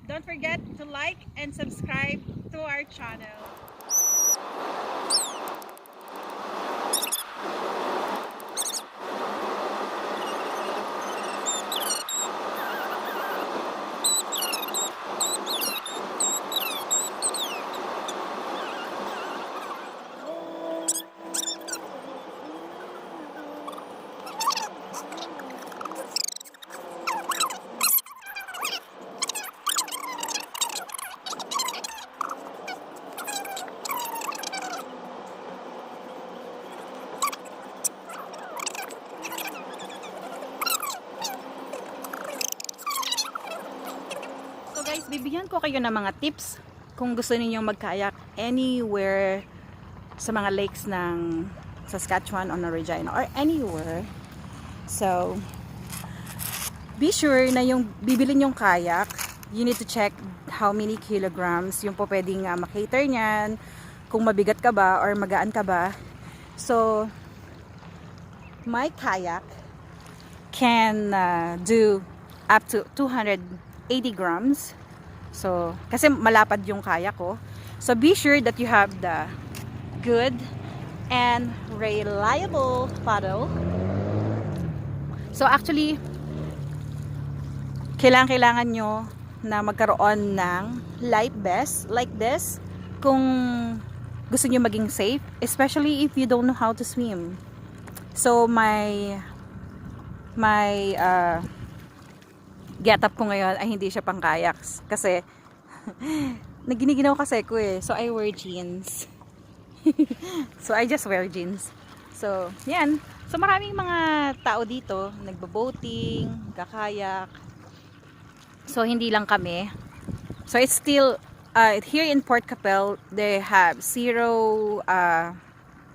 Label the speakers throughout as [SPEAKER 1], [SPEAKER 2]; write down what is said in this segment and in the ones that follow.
[SPEAKER 1] Don't forget to like and subscribe to our channel. So guys, bibigyan ko kayo ng mga tips kung gusto ninyong mag-kayak anywhere sa mga lakes ng Saskatchewan or Regina or anywhere. So, be sure na yung bibilin yung kayak, you need to check how many kilograms yung po pwedeng makater niyan, kung mabigat ka ba or magaan ka ba. So, my kayak can do up to 280 grams. So, kasi malapad yung kayak ko. So, be sure that you have the good and reliable paddle. So, actually, kailangan nyo na magkaroon ng life vest like this kung gusto nyo maging safe, especially if you don't know how to swim. So, my get up ko ngayon ay hindi siya pang kayaks kasi naginiginaw kasi ko eh. So I wear jeans. So I just wear jeans. So yan. So maraming mga tao dito nagbo-boating, kakayak. So hindi lang kami. So it's still here in Port Capel they have zero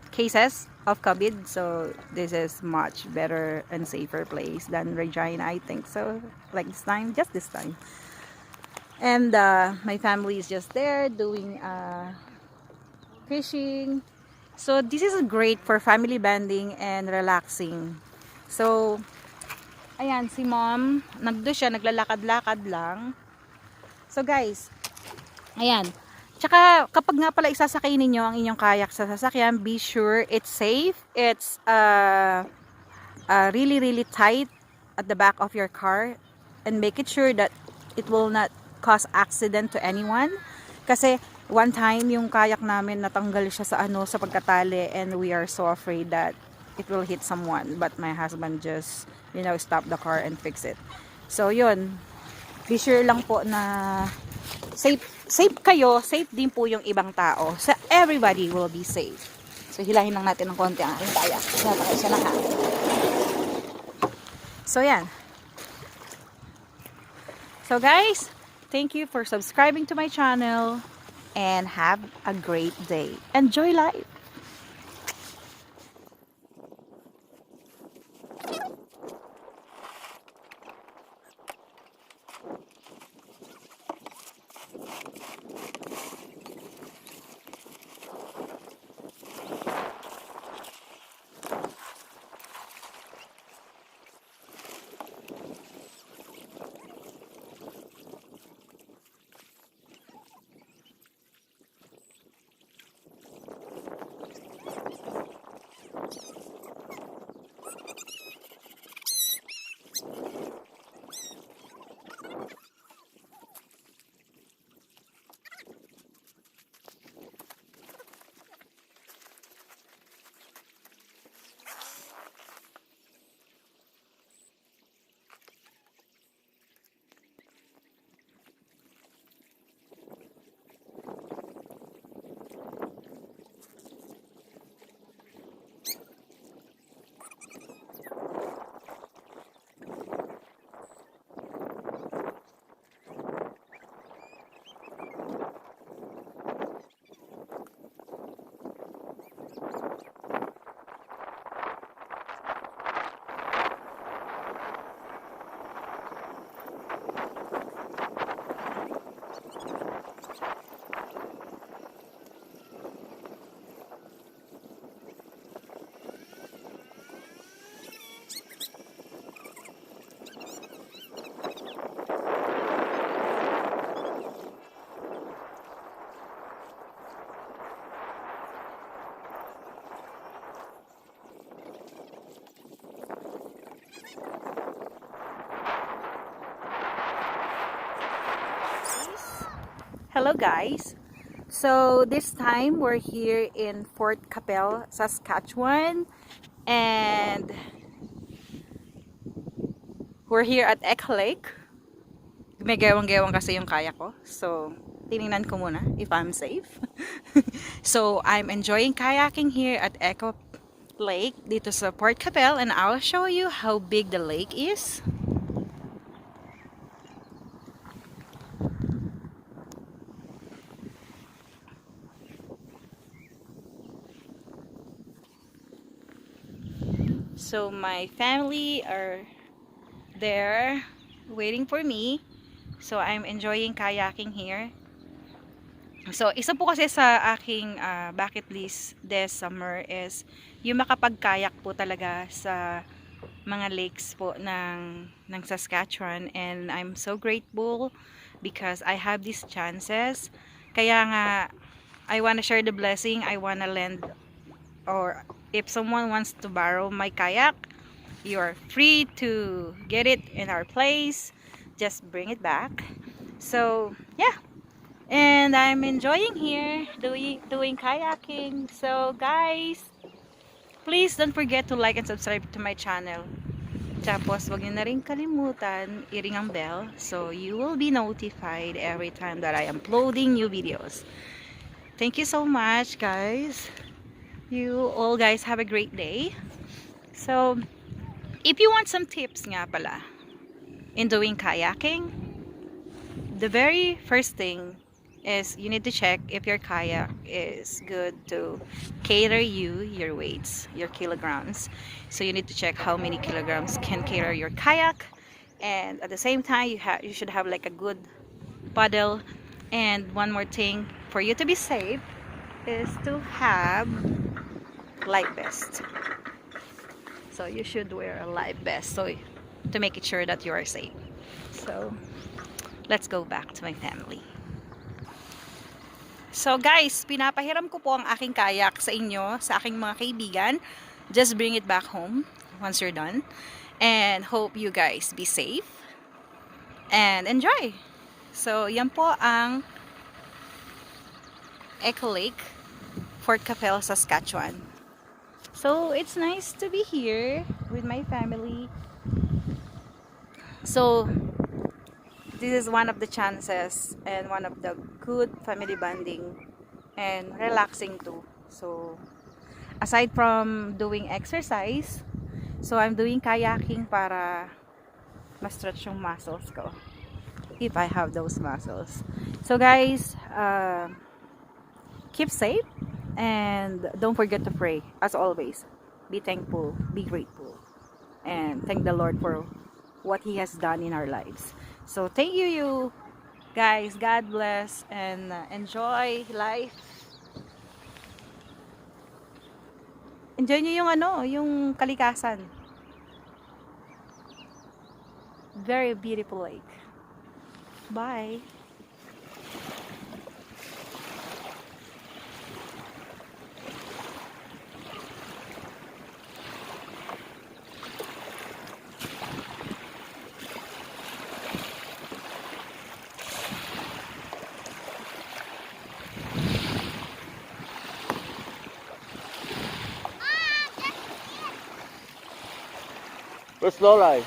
[SPEAKER 1] cases of COVID, so this is much better and safer place than Regina, I think so. Like just this time. And my family is just there doing fishing. So this is great for family bonding and relaxing. So ayan, si mom nagdo siya, naglalakad-lakad lang. So guys, ayan. Tsaka kapag nga pala isasakay ninyo ang inyong kayak sa sasakyan, be sure it's safe. It's really tight at the back of your car, and make it sure that it will not cause accident to anyone. Kasi one time yung kayak namin natanggal siya sa pagkatali, and we are so afraid that it will hit someone. But my husband just, stop the car and fix it. So yun, be sure lang po na safe kayo, safe din po yung ibang tao. So everybody will be safe. So hilahin lang natin ng konti ang aking kayak. Napakay siya na ha. So yan. So guys, thank you for subscribing to my channel and have a great day. Enjoy life! Hello guys! So this time we're here in Fort Capel, Saskatchewan, and we're here at Echo Lake. May gewang-gewang kasi yung kaya ko. So tiningnan ko muna if I'm safe. So I'm enjoying kayaking here at Echo Lake dito sa Fort Capel, and I'll show you how big the lake is. So my family are there waiting for me. So I'm enjoying kayaking here. So isa po kasi sa aking bucket list this summer is yung makapag-kayak po talaga sa mga lakes po ng Saskatchewan, and I'm so grateful because I have these chances. Kaya nga I wanna share the blessing. I wanna lend, or if someone wants to borrow my kayak, you are free to get it in our place. Just bring it back. So yeah, and I'm enjoying here doing kayaking. So guys, please don't forget to like and subscribe to my channel. Tapos wag niyo na rin kalimutan i-ring ang bell so you will be notified every time that I am uploading new videos. Thank you so much guys. You all guys have a great day. So if you want some tips nga pala in doing kayaking, the very first thing is you need to check if your kayak is good to cater your weights, your kilograms. So you need to check how many kilograms can cater your kayak, and at the same time you should have like a good paddle. And one more thing for you to be safe is to have life vest. So you should wear a life vest so to make it sure that you are safe. So let's go back to my family. So guys, pinapahiram ko po ang aking kayak sa inyo, sa aking mga kaibigan. Just bring it back home once you're done. And hope you guys be safe and enjoy. So yan po ang Echo Lake, Fort Capel, Saskatchewan. So it's nice to be here with my family. So this is one of the chances and one of the good family bonding and relaxing too. So aside from doing exercise, so I'm doing kayaking para ma-stretch yung muscles ko, if I have those muscles. So guys, keep safe and don't forget to pray as always. Be thankful, be grateful, and thank the Lord for what He has done in our lives. So thank you guys. God bless and enjoy life. Enjoy niyo yung kalikasan. Very beautiful lake. Bye.
[SPEAKER 2] Where's Lola?